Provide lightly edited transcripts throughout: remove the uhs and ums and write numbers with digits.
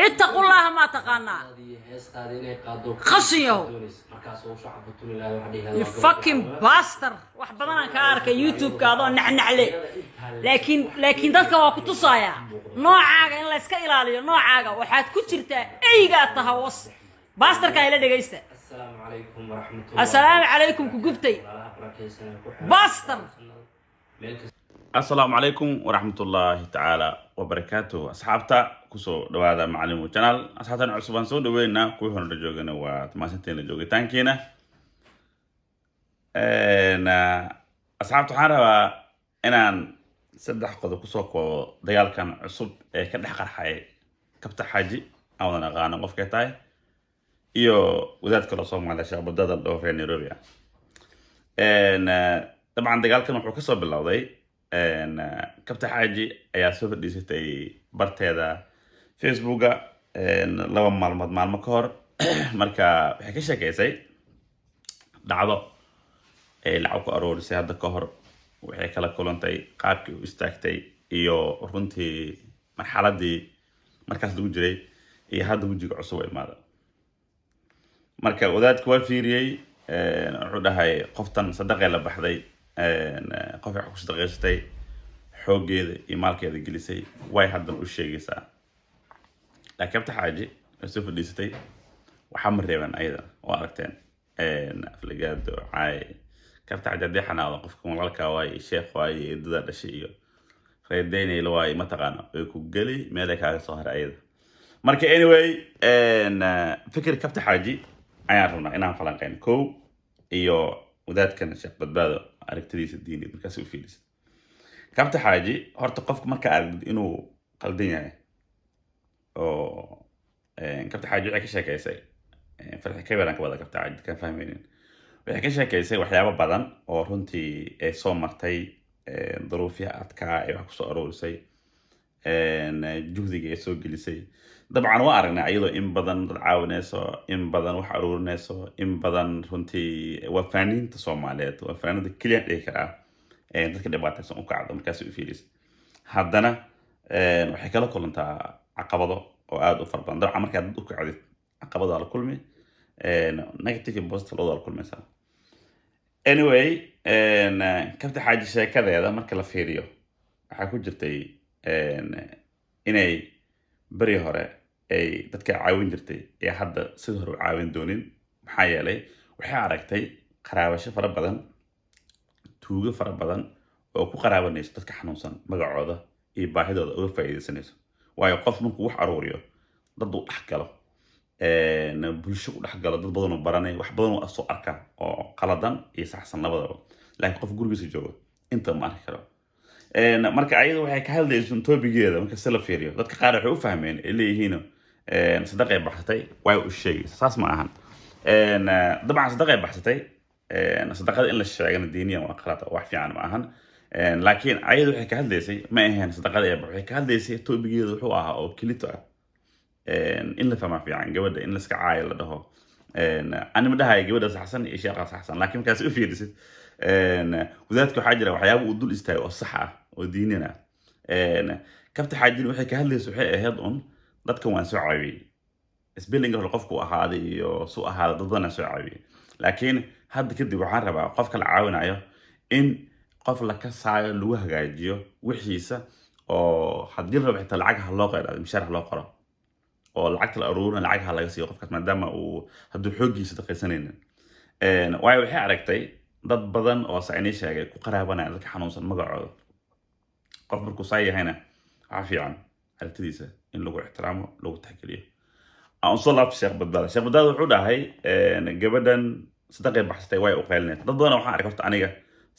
اتقوا الله ما تقانا خشيو you fucking bastard واحد بدنا كارك يوتيوب كذا نحن عليه لكن ده كوا كتصايا نوع عاجا إن لا إسكا إلاليو نوع عاجا وحد كتيرته أيجا تهوس باستر كايلة دقيسة السلام عليكم ورحمة الله السلام عليكم كجبتي باستر السلام عليكم ورحمة الله تعالى وبركاته أصحابتا كسو دوادا معلم channel أصحابتا عصبان سو دوينا كوي هون رجوغنا وتماسنتين رجوغي تانكينا أصحابتا حارة إنان سدح قدو كسوكو ديال كان عصب كدح قرحاي كبتا حاجي أو أنا غانا قفكتاي iyo wadaadka la Soomaaliya Sheekh Badada oo reer Nairobi طبعا dagaalkan wuxuu ka soo bilowday kabta xaaji ayaa soo fadhiisatay barteeda Facebook laba maalmo ka hor marka waxay ka sheekaysay dhacdo lacag ku aroorisay hadda ka hor waxay kala kulantay qaabkii u istaagtay iyo runtii marxaladii markaas lagu jiray iyo hadda wajiga cusub ay maada marka wadaadku waa fiiriyay wuxuu dhahay qoftan sadaqay la baxday qof wax ku sadaqaystay xoogeeda iyo maalkeeda gelisay way haddan u sheegaysaa laakiin kabta xaaji soo fadhiisatay waxa ma reeban ayada oo aragteen aflagaado caay kabta xaaji hadii xanaado qofka walaalka waay sheekh waay dada dhashay iyo reedeynay la waay ma taqaano ay ku gali meel ay kaaga soo haray ayada marka anyway fikir kabta xaaji ayaan rabnaa inaan falanqeyn kow iyo wadaadkan Sheekh Badbaado aragtidiisa diineed markaas u fiilis kabta xaaji horta qofka marka aragtid inuu qaldan yahay oo kabta xaaji waxay ka sheekaysay farxi ka badan ka wada kabta xaaji ka fahmaynin waxay ka sheekaysay waxyaabo badan oo runtii ay soo martay duruufiya adkaa ay wax ku soo aroorisay juhdiga ay soo gelisay dabcan waa aragnaa iyadoo in badan dad caawinayso in badan wax aruurinayso in badan runtii waa fanaaniinta Soomaaliyeed waa fanaanada kaliya dhihi karaa dadka dhibaataysan u kacdo markaas u fiilis haddana waxay kala kulantaa caqabado oo aad u farbadan dabcan marka dad u kacdid caqabado la kulmi negative and positive la kulmaysa anyway kabta xaaji sheekadeeda marka la fiiriyo waxa ku jirtay inay bari hore ay dadka caawin jirtay ee hadda sidoo hore caawin doonin maxaa yeelay waxay aragtay qaraabasho fara badan tuugo fara badan oo ku qaraabanayso dadka xanuunsan magacooda iyo baahidooda uga faa'iideysanayso waayo qof markuu wax aruuriyo dad uu dhex galo bulsho u dhex galo dad badan oo baranay wax badan oo soo arka oo qaladan iyo saxsan labadaba laakiin qof gurigiisa joogo inta ma arki karo marka ayadu waxay ka hadlayso topigeeda marka sala fiiriyo dadka qaar waxay u fahmeen leeyihiin sadaqay baxsatay way u sheegaysaa saas ma ahan dabcan sadaqay baxsatay sadaqada in la sheegana diiniyan waa qalad wax fiican ma ahan laakiin ayadu waxay ka hadlaysay ma ahan sadaqada ay waxay ka hadlaysay topigeeda wuxuu ahaa oo kilito ah in la fahmo fiican gabadha in la iska caayo la dhaho ani ma dhahay gabadha saxsan iyo sheekha saxsan laakiin markaas u fiirisid wadaadku waxaa jira waxyaabo uu dul istaagay oo sax ah oo diinina kabta xaajin waxay ka hadlayso waxay ahayd dadkan waan soo caawiyay isbilinga hore qofku ahaaday iyo soo ahaaday dad badan soo caawiyay laakiin hadda kadib waxaan rabaa qofka la caawinayo in qof la ka saayo lagu hagaajiyo wixiisa oo haddii rabo xitaa lacag loo qeyrado mishaar loo qoro oo lacagta la aruurina lacag laga siiyo qofkaas maadaama uu hadduu xoogiisa daqaysanaynin waayo waxay aragtay dad badan oo saacini sheegay ku qaraabanaya dadka xanuunsan magacooda qof markuu saa yahayna waxa fiican aragtidiisa in lagu ixtiraamo lagu tixgeliyo aan soo laabtay Sheekh Badbaado wuxuu dhahay gabadhan sadaqay baxsatay way u qeylneed dad badan waxaan arkay horta aniga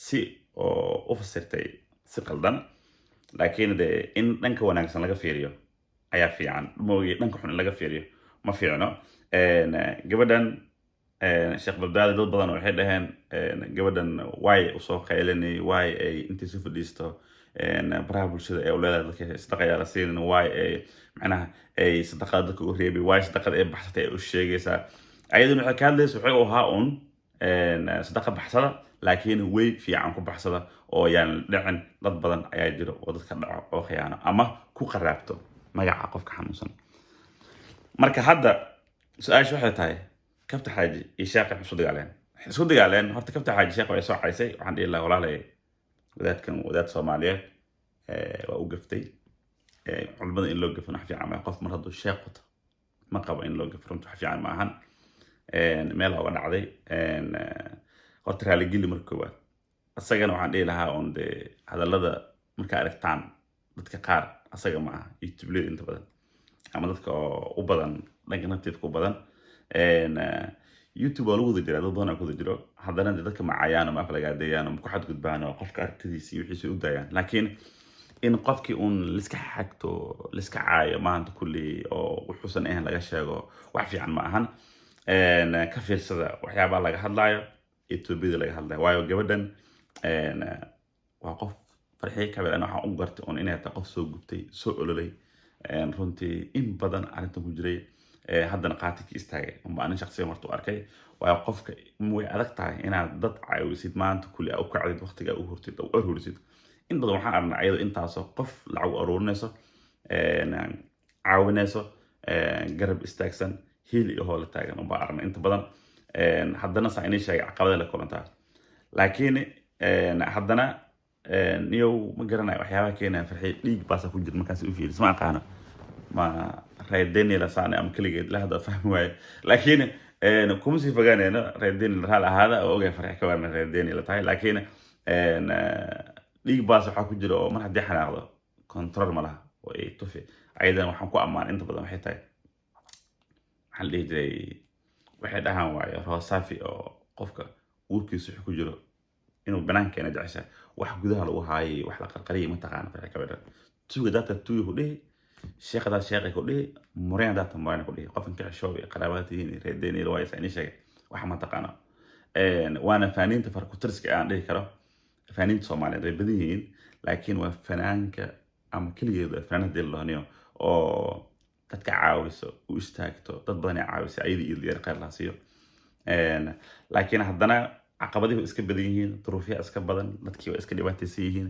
si oo u fasirtay si qaldan laakiin in dhanka wanaagsan laga fiiriyo ayaa fiican mooyee dhanka xun laga fiiriyo ma fiicno gabadhan Sheekh Badbaado dad badan waxay dhaheen gabadhan way u soo qeylinay way ay intii soo fadhiisto baraha bulshada ee ulada dadka sadaqaya la siin way ay macnaha ay sadaqada dadka u reebay way sadaqada ay baxsatay u sheegaysaa ayaduna waxay ka hadlaysaa waxay u ahaa sadaqa baxsada laakiin way fiican ku baxsada oo yaan dhicin dad badan ayaa jira oo dadka dhaco oo khiyaano ama ku qaraabto magaca qofka xanuunsan marka hadda su-aasha waxay tahay kabta xaaji iyo sheekh waxay isku dagaaleen horta kabta xaaji sheekh way soo caysay waxaan dhihi lahaa walaalay wadaadkan wadaad Soomaaliyeed waa u gaftay culimada in loo gafo wax fiican ma qof mar hadduu sheekh wato ma qabo in loo gafo runtii wax fiican ma ahan meel uga dhacday horta raali geli marka koowaad asagana waxaan dhihi lahaa on de hadallada marka aragtaan dadka qaar asaga ma aha YouTube inta badan ama dadka u badan dhanka naftiifka u badan YouTube waa lagu wada jiraa dad badan ku wada jiro haddana dadka macayaan ama aflagaadeeyaan ama ku xadgudbaan oo qofka aragtidiisa iyo wixiisa u daayaan laakiin in qofkii uun liska xagto liska caayo maanta kulli oo wuxuusan ahayn laga sheego wax fiican ma ahan ka fiirsada waxyaabaha laga hadlaayo Ethiopia laga hadlaayo waayo gabadhan waa qof farxii ka weyn waxaan u gartay on inay tahay qof soo gubtay soo ololay runtii in badan arrintan ku jiray haddana qaatiki istaagay uma anin shakhsiyan martuu arkay waayo qofka way adag tahay inaad dad caawisid maanta kulli u kacdid waqtiga u hurtid oo ururisid in badan waxaan aragnaa iyadoo intaasoo qof lacag u aruurinayso caawinayso garab istaagsan hiil iyo hoole taagan ubaa aragnaa inta badan haddana saa inay sheegay caqabada la kulantaa laakiin haddana niyow ma garanayo waxyaabaha keenaya farxii dhiig baasa ku jira markaas u fiiris ma aqaano ma reedeni la saane ama kaligeed la hada fahmi waayo laakiin kuma sii fogaanayno reedeni la hal ahaada oo ogay farxi ka warna reedeni la tahay laakiin dhiig baas waxa ku jira oo mar haddii xanaaqdo control ma laha oo ay tufi aydan waxaan ku ammaan inta badan waxay tahay waxaan dhihi jiray waxay dhahaan waayo roosafi oo qofka uurkiisa ku jiro inuu banaankeena jecesha wax gudaha lagu haayay wax la qarqariyay ma taqaan farxi ka warna tuuga data tuuga dhihi sheekada sheekay ku dhihi mureen data mureen ku dhihi qofkan ka xishoob qaraabatiina reedeni la waayay inay sheegay wax ma taqaan waana faaniinta farkutirska aan dhihi karo fanaaniinta Soomaaliyeed ay badan yihiin laakiin waa fanaanka ama kaligeeda fanaanada Ilaahiyo oo dadka caawiso u istaagto dad badan ay caawiso ayadii iyo qeyr la siiyo laakiin haddana caqabadaha iska badan yihiin duruufiya iska badan dadkii waa iska dhibaataysan yihiin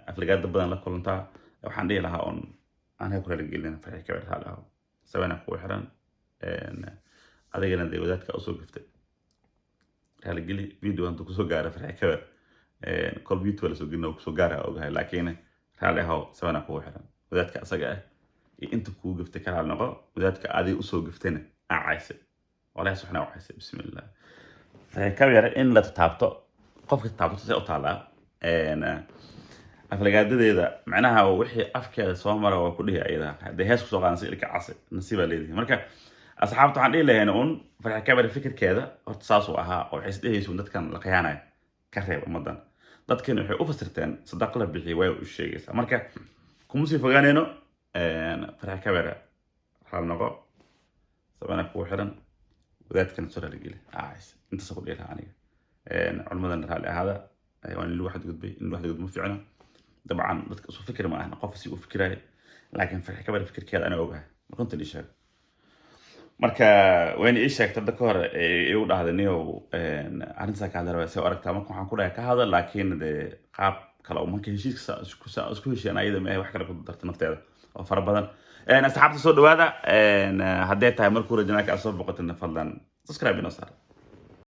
aflagaada badan la kulantaa waxaan dhihi lahaa on aan hay ku raaligelin farxi ka warhaalaha sabana ku xiran adigana de wadaadka usoo gaftay raligeli video antu kusoo gaara farxi ka war kolbiit wala soo gino kusoo gaara ogahay laakiin raali haw sabana ku xiran wadaadka asaga ah inta ku gaftay kala noqo wadaadka aadi usoo gaftayna aacayse walahi subhanahu wa ta'ala bismillah farxi ka war in la taabto qofka taabto si u taala aflagaadadeeda macnaha wixii afkeeda soo mara waa ku dhihi ayada hadii hees ku soo qaadanay ilka casay nasiiba leedahay marka asxaabta waxaan dhihi lahayn un farxi ka war fikirkeeda horta saas uu ahaa oo waxay isdhehayso dadkan la qiyaanay ka reeb ummadan dadkan waxay u fasirteen sadaq la bixi way u sheegaysaa marka kuma sii fogaanayno farxi ka war hal noqo sabana ku xiran wadaadkan soo raligeli inta soo dhihi lahaa aniga culimadan raali ahaada waan lu waxad gudbay in waxad gudmo fiicna dabcan dadka soo fikir ma ahna qof si uu fikirayo laakiin farxi ka war fikirkeeda ana ogahay runtii la sheego marka wayna ii sheegtay dadka hore ay u dhahdaniyo arrinta ka hadalay soo aragtaa marka waxaan ku dhahay ka hadal laakiin de qaab kale oo marka heshiiska isku heshiiyaan ayada ma wax kale ku dartay nafteeda oo fara badan asxaabta soo dhawaada haddii tahay markuu rajana ka soo boqotay fadlan subscribe ina saar